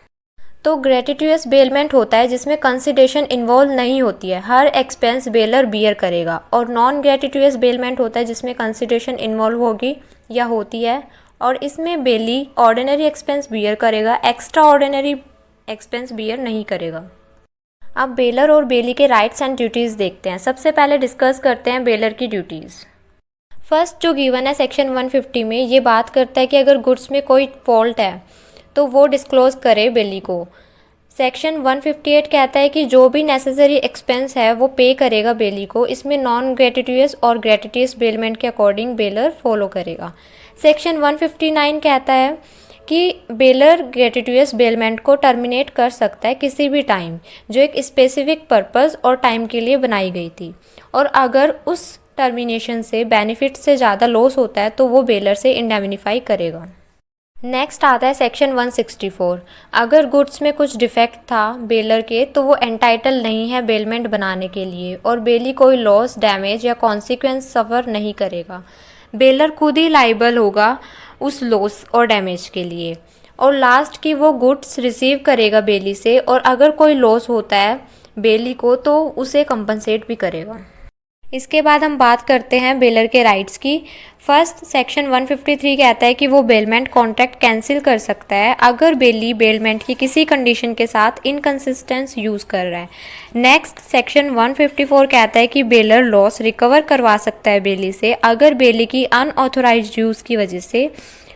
तो ग्रेटिट्यूअस बेलमेंट होता है जिसमें कंसिडरेशन इन्वॉल्व नहीं होती है, हर एक्सपेंस बेलर बियर करेगा। और नॉन ग्रेटिट्यूअस बेलमेंट होता है जिसमें कंसिडरेशन इन्वॉल्व होगी या होती है और इसमें बेली ऑर्डिनरी एक्सपेंस बियर करेगा, एक्स्ट्रा ऑर्डिनरी एक्सपेंस बियर नहीं करेगा। अब बेलर और बेली के राइट्स एंड ड्यूटीज़ देखते हैं। सबसे पहले डिस्कस करते हैं बेलर की ड्यूटीज़। फर्स्ट जो गिवन है सेक्शन 150 में ये बात करता है कि अगर गुड्स में कोई फॉल्ट है तो वो डिस्क्लोज करे बेली को। सेक्शन 158 कहता है कि जो भी नेसेसरी एक्सपेंस है वो पे करेगा बेली को। इसमें नॉन ग्रेटिट्यूअस और ग्रेटिट्यूअस बेलमेंट के अकॉर्डिंग बेलर फॉलो करेगा। सेक्शन 159 कहता है कि बेलर ग्रेटिट्यूअस बेलमेंट को टर्मिनेट कर सकता है किसी भी टाइम जो एक स्पेसिफिक पर्पस और टाइम के लिए बनाई गई थी, और अगर उस टर्मिनेशन से बेनिफिट से ज़्यादा लॉस होता है तो वो बेलर से इंडेमनिफाई करेगा। नेक्स्ट आता है सेक्शन 164। अगर गुड्स में कुछ डिफेक्ट था बेलर के तो वो एंटाइटल नहीं है बेलमेंट बनाने के लिए और बेली कोई लॉस, डैमेज या कॉन्सिक्वेंस सफ़र नहीं करेगा। बेलर खुद ही लाइबल होगा उस लॉस और डैमेज के लिए। और लास्ट की वो गुड्स रिसीव करेगा बेली से, और अगर कोई लॉस होता है बेली को तो उसे कंपनसेट भी करेगा। इसके बाद हम बात करते हैं बेलर के राइट्स की। फर्स्ट सेक्शन 153 कहता है कि वो बेलमेंट कॉन्ट्रैक्ट कैंसिल कर सकता है अगर बेली बेलमेंट की किसी कंडीशन के साथ इनकंसिस्टेंस यूज़ कर रहा है। नेक्स्ट सेक्शन 154 कहता है कि बेलर लॉस रिकवर करवा सकता है बेली से अगर बेली की अनऑथोराइज्ड यूज़ की वजह से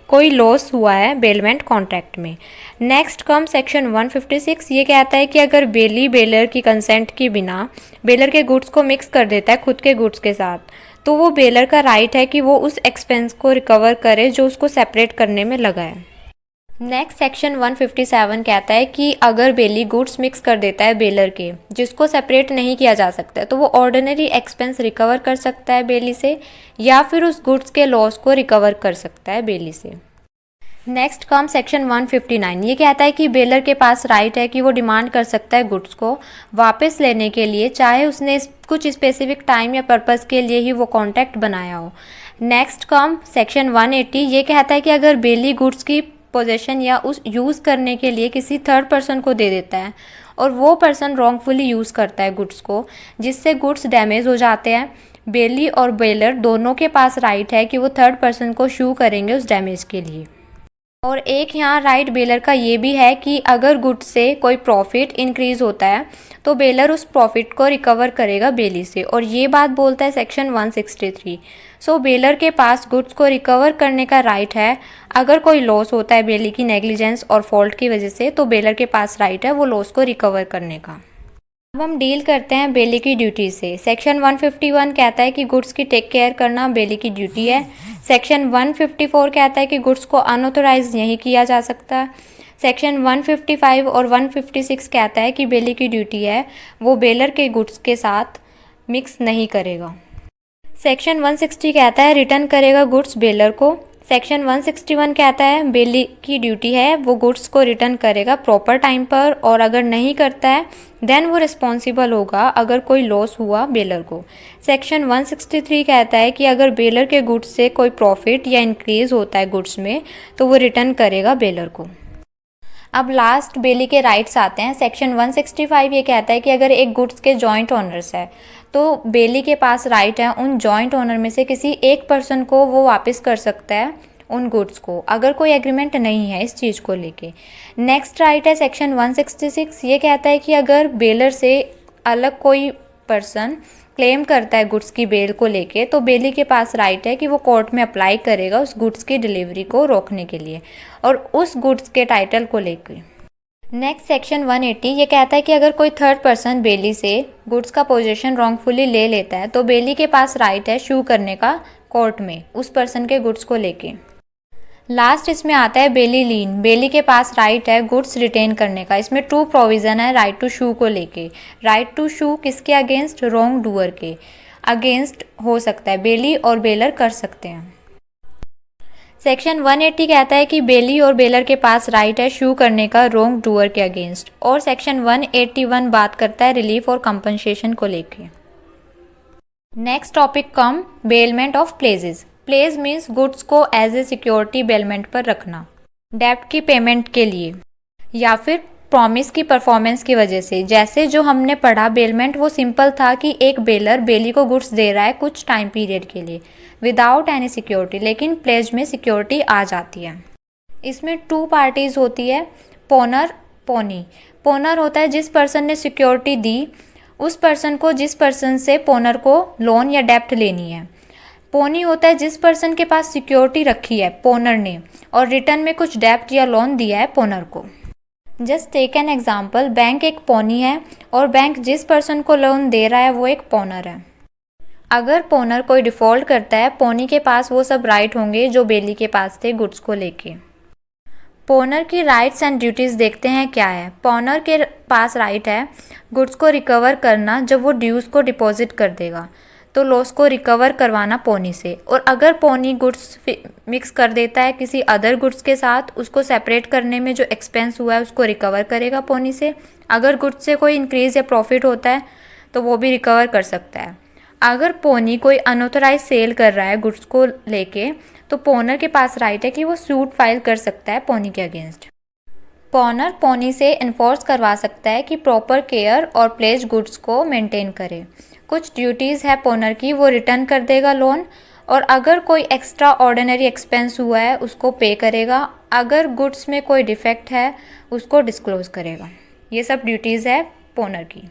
कोई लॉस हुआ है बेलमेंट कॉन्ट्रैक्ट में। नेक्स्ट कम सेक्शन 156, ये कहता है कि अगर बेली बेलर की कंसेंट के बिना बेलर के गुड्स को मिक्स कर देता है खुद के गुड्स के साथ तो वो बेलर का राइट है कि वो उस एक्सपेंस को रिकवर करे जो उसको सेपरेट करने में लगा है। नेक्स्ट सेक्शन 157 कहता है कि अगर बेली गुड्स मिक्स कर देता है बेलर के जिसको सेपरेट नहीं किया जा सकता है तो वो ऑर्डिनरी एक्सपेंस रिकवर कर सकता है बेली से या फिर उस गुड्स के लॉस को रिकवर कर सकता है बेली से। नेक्स्ट कम सेक्शन 159, ये कहता है कि बेलर के पास राइट है कि वो डिमांड कर सकता है गुड्स को वापस लेने के लिए चाहे उसने कुछ स्पेसिफिक टाइम या पर्पस के लिए ही वो कॉन्ट्रैक्ट बनाया हो। नेक्स्ट कम सेक्शन 180, ये कहता है कि अगर बेली गुड्स की पोजेशन या उस यूज़ करने के लिए किसी थर्ड पर्सन को दे देता है और वो पर्सन रॉन्गफुली यूज़ करता है गुड्स को जिससे गुड्स डैमेज हो जाते हैं, बेली और बेलर दोनों के पास राइट है कि वो थर्ड पर्सन को शू करेंगे उस डैमेज के लिए। और एक यहाँ राइट बेलर का ये भी है कि अगर गुड्स से कोई प्रॉफिट इंक्रीज होता है तो बेलर उस प्रॉफिट को रिकवर करेगा बेली से, और ये बात बोलता है सेक्शन 163। सो बेलर के पास गुड्स को रिकवर करने का राइट है अगर कोई लॉस होता है बेली की नेग्लिजेंस और फॉल्ट की वजह से तो बेलर के पास राइट है वो लॉस को रिकवर करने का। अब हम डील करते हैं बेली की ड्यूटी से। सेक्शन 151 कहता है कि गुड्स की टेक केयर करना बेली की ड्यूटी है। सेक्शन 154 कहता है कि गुड्स को अनऑथोराइज नहीं किया जा सकता। सेक्शन 155 और 156 कहता है कि बेली की ड्यूटी है वो बेलर के गुड्स के साथ मिक्स नहीं करेगा। सेक्शन 160 कहता है रिटर्न करेगा गुड्स बेलर को। सेक्शन 161 कहता है बेली की ड्यूटी है वो गुड्स को रिटर्न करेगा प्रॉपर टाइम पर, और अगर नहीं करता है देन वो रिस्पॉन्सिबल होगा अगर कोई लॉस हुआ बेलर को। सेक्शन 163 कहता है कि अगर बेलर के गुड्स से कोई प्रॉफिट या इंक्रीज होता है गुड्स में तो वो रिटर्न करेगा बेलर को। अब लास्ट बेली के राइट्स आते हैं। सेक्शन 165 ये कहता है कि अगर एक गुड्स के जॉइंट ओनर्स है तो बेली के पास राइट है उन जॉइंट ओनर में से किसी एक पर्सन को वो वापस कर सकता है उन गुड्स को, अगर कोई एग्रीमेंट नहीं है इस चीज़ को लेके। नेक्स्ट राइट है सेक्शन 166, ये कहता है कि अगर बेलर से अलग कोई पर्सन क्लेम करता है गुड्स की बेल को लेके तो बेली के पास राइट है कि वो कोर्ट में अप्लाई करेगा उस गुड्स की डिलीवरी को रोकने के लिए और उस गुड्स के टाइटल को लेके। नेक्स्ट सेक्शन 180 ये कहता है कि अगर कोई थर्ड पर्सन बेली से गुड्स का पोजीशन रॉन्गफुली ले लेता है तो बेली के पास राइट है शू करने का कोर्ट में उस पर्सन के गुड्स को लेके। लास्ट इसमें आता है बेली लीन। बेली के पास राइट है गुड्स रिटेन करने का। इसमें 2 प्रोविज़न है राइट टू शू को लेके। राइट टू शू किसके अगेंस्ट? रॉन्ग डूअर के अगेंस्ट हो सकता है, बेली और बेलर कर सकते हैं। सेक्शन 180 कहता है कि बेली और बेलर के पास राइट है शू करने का रॉन्ग डूअर के अगेंस्ट। और सेक्शन 181 बात करता है रिलीफ और कंपनसेशन को लेके। Next topic come bailment of pledges. Pledge means goods को एज ए सिक्योरिटी बेलमेंट पर रखना डेब्ट की पेमेंट के लिए या फिर प्रॉमिस की परफॉर्मेंस की वजह से। जैसे जो हमने पढ़ा बेलमेंट वो सिंपल था कि एक बेलर बेली को गुड्स दे रहा है कुछ टाइम पीरियड के लिए विदाउट एनी सिक्योरिटी, लेकिन प्लेज में सिक्योरिटी आ जाती है। इसमें 2 पार्टीज होती है, पोनर पोनी। पोनर होता है जिस पर्सन ने सिक्योरिटी दी उस पर्सन को जिस पर्सन से पोनर को लोन या डेप्ट लेनी है। पोनी होता है जिस पर्सन के पास सिक्योरिटी रखी है पोनर ने और रिटर्न में कुछ डेप्ट या लोन दिया है पोनर को। Just take an example, bank एक पोनी है और बैंक जिस पर्सन को लोन दे रहा है वो एक पोनर है। अगर पोनर कोई डिफ़ॉल्ट करता है पोनी के पास वो सब राइट होंगे जो बेली के पास थे गुड्स को लेके। पोनर की राइट्स एंड ड्यूटीज़ देखते हैं क्या है। पोनर के पास राइट है गुड्स को रिकवर करना जब वो ड्यूज़ को डिपॉजिट कर देगा तो लॉस को रिकवर करवाना पोनी से। और अगर पोनी गुड्स मिक्स कर देता है किसी अदर गुड्स के साथ उसको सेपरेट करने में जो एक्सपेंस हुआ है उसको रिकवर करेगा पोनी से। अगर गुड्स से कोई इंक्रीज या प्रॉफिट होता है तो वो भी रिकवर कर सकता है। अगर पोनी कोई अनऑथराइज सेल कर रहा है गुड्स को लेके तो पोनर के पास राइट है कि वो सूट फाइल कर सकता है पोनी के अगेंस्ट। पोनर पोनी से इन्फोर्स करवा सकता है कि प्रॉपर केयर और प्लेज गुड्स को मेंटेन करे। कुछ ड्यूटीज़ है पोनर की, वो रिटर्न कर देगा लोन और अगर कोई एक्स्ट्रा ऑर्डिनरी एक्सपेंस हुआ है उसको पे करेगा। अगर गुड्स में कोई डिफेक्ट है उसको डिस्क्लोज करेगा। ये सब ड्यूटीज़ है पोनर की।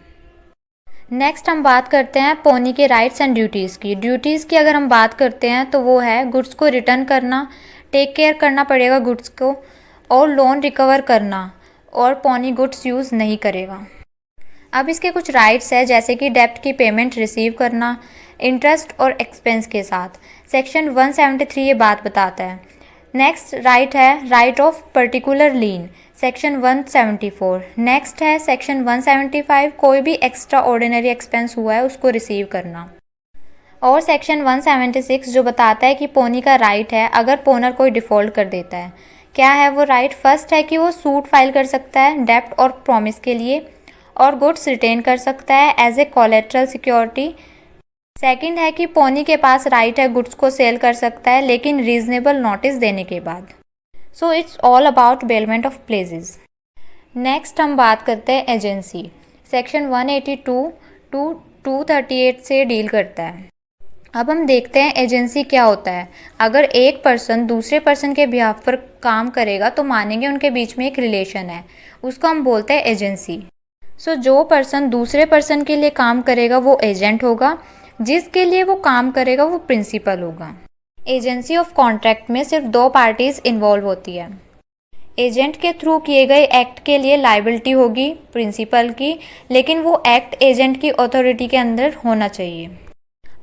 नेक्स्ट हम बात करते हैं पोनी के राइट्स एंड ड्यूटीज़ की। ड्यूटीज़ की अगर हम बात करते हैं तो वो है गुड्स को रिटर्न करना, टेक केयर करना पड़ेगा गुड्स को, और लोन रिकवर करना, और पोनी गुड्स यूज़ नहीं करेगा। अब इसके कुछ राइट्स है जैसे कि डेब्ट की पेमेंट रिसीव करना इंटरेस्ट और एक्सपेंस के साथ। सेक्शन 173 ये बात बताता है। नेक्स्ट राइट है right of particular lean, section 174। Next है सेक्शन 175 कोई भी एक्स्ट्रा ऑर्डिनरी एक्सपेंस हुआ है उसको रिसीव करना। और सेक्शन 176 जो बताता है कि पोनी का राइट है अगर पोनर कोई डिफ़ॉल्ट कर देता है। क्या है वो राइट? फर्स्ट है कि वो सूट फाइल कर सकता है डेब्ट और प्रॉमिस के लिए और गुड्स रिटेन कर सकता है as a collateral security. Second है कि पोनी के पास राइट है गुड्स को सेल कर सकता है लेकिन रीजनेबल नोटिस देने के बाद। So it's all about bailment of pledges. Next हम बात करते हैं एजेंसी। सेक्शन 182 टू 238 से डील करता है। अब हम देखते हैं एजेंसी क्या होता है। अगर एक पर्सन दूसरे पर्सन के बिहाफ पर काम करेगा तो मानेंगे उनके बीच में एक रिलेशन है, उसको हम बोलते हैं एजेंसी। सो जो पर्सन दूसरे पर्सन के लिए काम करेगा वो एजेंट होगा, जिसके लिए वो काम करेगा वो प्रिंसिपल होगा। एजेंसी ऑफ कॉन्ट्रैक्ट में सिर्फ 2 पार्टीज इन्वॉल्व होती है। एजेंट के थ्रू किए गए एक्ट के लिए लाइबिलिटी होगी प्रिंसिपल की, लेकिन वो एक्ट एजेंट की अथॉरिटी के अंदर होना चाहिए।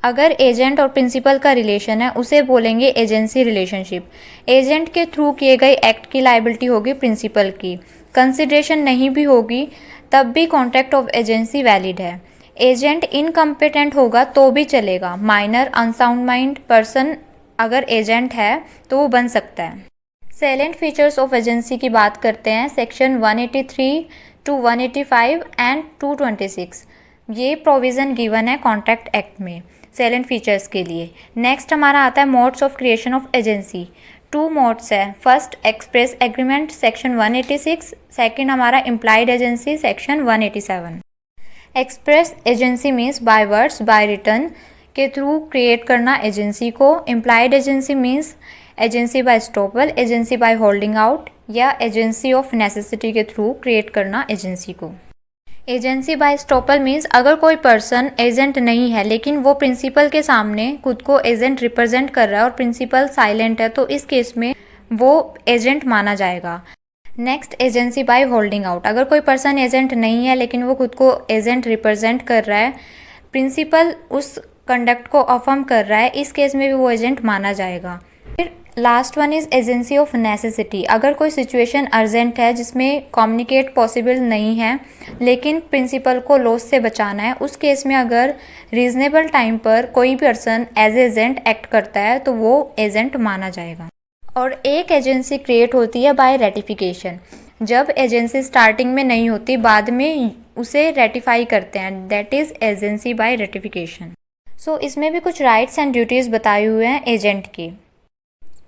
अगर एजेंट और प्रिंसिपल का रिलेशन है उसे बोलेंगे एजेंसी रिलेशनशिप। एजेंट के थ्रू किए गए एक्ट की लाइबिलिटी होगी प्रिंसिपल की। कंसिडरेशन नहीं भी होगी तब भी कॉन्ट्रैक्ट ऑफ एजेंसी वैलिड है। एजेंट इनकम्पिटेंट होगा तो भी चलेगा। माइनर अनसाउंड माइंड पर्सन अगर एजेंट है तो वो बन सकता है। सैलेंट फीचर्स ऑफ एजेंसी की बात करते हैं, सेक्शन 183 टू 185 एंड 226। ये प्रोविज़न गिवन है कॉन्ट्रैक्ट एक्ट में सैलेंट फीचर्स के लिए। नेक्स्ट हमारा आता है modes of creation of agency. 2 modes है, first express agreement section 186, second हमारा implied agency section 187। Express agency means by words by return के थ्रू क्रिएट करना एजेंसी को। Implied agency means agency by estoppel, agency by holding out या agency of necessity के through create करना agency को। Agency by estoppel means अगर कोई person agent नहीं है लेकिन वो प्रिंसिपल के सामने खुद को एजेंट रिप्रेजेंट कर रहा है और प्रिंसिपल साइलेंट है, तो इस केस में वो एजेंट माना जाएगा। Next agency by holding out, अगर कोई पर्सन एजेंट नहीं है लेकिन वो खुद को एजेंट रिप्रेजेंट कर रहा है, प्रिंसिपल उस कंडक्ट को अफर्म कर रहा है, इस केस में भी वो एजेंट माना जाएगा। फिर last one is agency of necessity. अगर कोई सिचुएशन अर्जेंट है जिसमें कम्युनिकेट पॉसिबल नहीं है लेकिन प्रिंसिपल को लॉस से बचाना है, उस केस में अगर रीजनेबल टाइम पर कोई पर्सन एज एजेंट एक्ट करता है तो वो एजेंट माना जाएगा। और एक एजेंसी क्रिएट होती है बाय रेटिफिकेशन, जब एजेंसी स्टार्टिंग में नहीं होती, बाद में उसे रेटिफाई करते हैं, that is agency by ratification. So इसमें भी कुछ राइट्स एंड ड्यूटीज़ बताए हुए हैं एजेंट के।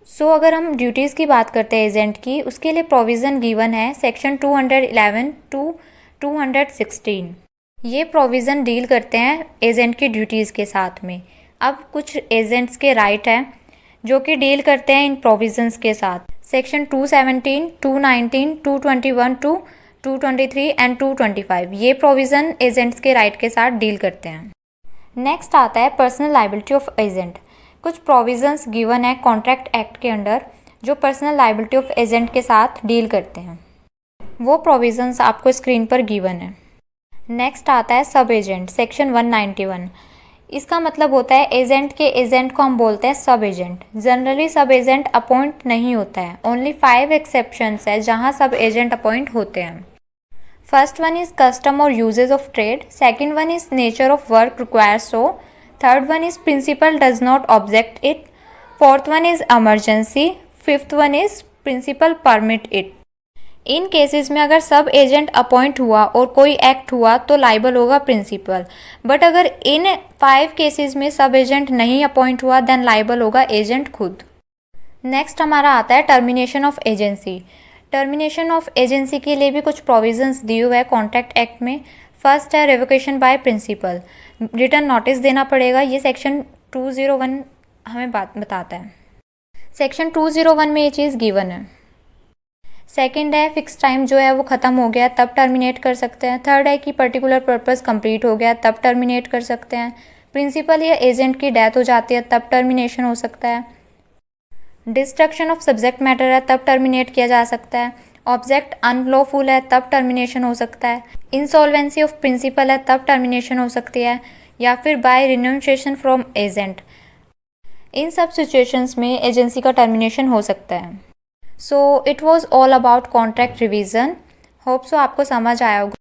सो अगर हम ड्यूटीज़ की बात करते हैं एजेंट की, उसके लिए प्रोविज़न गिवन है सेक्शन 211 टू 216। ये प्रोविज़न डील करते हैं एजेंट की ड्यूटीज़ के साथ में। अब कुछ एजेंट्स के राइट हैं जो कि डील करते हैं इन प्रोविज़न्स के साथ। सेक्शन 217, 219, 221 टू 223 एंड 225 ये प्रोविज़न एजेंट्स के राइट के साथ डील करते हैं। नेक्स्ट आता है पर्सनल लायबिलिटी ऑफ एजेंट। कुछ प्रोविज़न्स गिवन है कॉन्ट्रैक्ट एक्ट के अंडर जो पर्सनल लायबिलिटी ऑफ एजेंट के साथ डील करते हैं। वो प्रोविज़न्स आपको स्क्रीन पर गिवन है। नेक्स्ट आता है सब एजेंट, सेक्शन 191। इसका मतलब होता है एजेंट के एजेंट को हम बोलते हैं सब एजेंट। जनरली सब एजेंट अपॉइंट नहीं होता है, ओनली 5 एक्सेप्शंस है जहाँ सब एजेंट अपॉइंट होते हैं। फर्स्ट वन इज़ कस्टम और usages of trade, second one is nature of work requires so, third one is principal does not object it, fourth one is emergency, fifth one is principal permit it. इन cases में अगर सब agent appoint हुआ और कोई act हुआ तो liable होगा प्रिंसिपल, बट अगर इन 5 केसेस में सब एजेंट नहीं अपॉइंट हुआ देन लाइबल होगा एजेंट खुद। नेक्स्ट हमारा आता है termination of agency. Termination of agency के लिए भी कुछ प्रोविजंस दिए हुए हैं कॉन्ट्रैक्ट एक्ट में। फर्स्ट है revocation by principal, written notice देना पड़ेगा, ये सेक्शन 201 हमें बात बताता है। सेक्शन 201 में ये चीज़ गिवन है। सेकंड है फिक्स टाइम जो है वो ख़त्म हो गया तब टर्मिनेट कर सकते हैं। थर्ड है कि पर्टिकुलर पर्पस कंप्लीट हो गया तब टर्मिनेट कर सकते हैं। प्रिंसिपल या एजेंट की डेथ हो जाती है तब टर्मिनेशन हो सकता है। डिस्ट्रक्शन ऑफ सब्जेक्ट मैटर है तब टर्मिनेट किया जा सकता है। ऑब्जेक्ट अनलॉफुल है तब टर्मिनेशन हो सकता है। इंसॉल्वेंसी ऑफ प्रिंसिपल है तब टर्मिनेशन हो सकती है, या फिर बाय रिन्यूंसिएशन फ्रॉम एजेंट। इन सब सिचुएशंस में एजेंसी का टर्मिनेशन हो सकता है। So it was all about contract revision. Hope so आपको समझ आया होगा।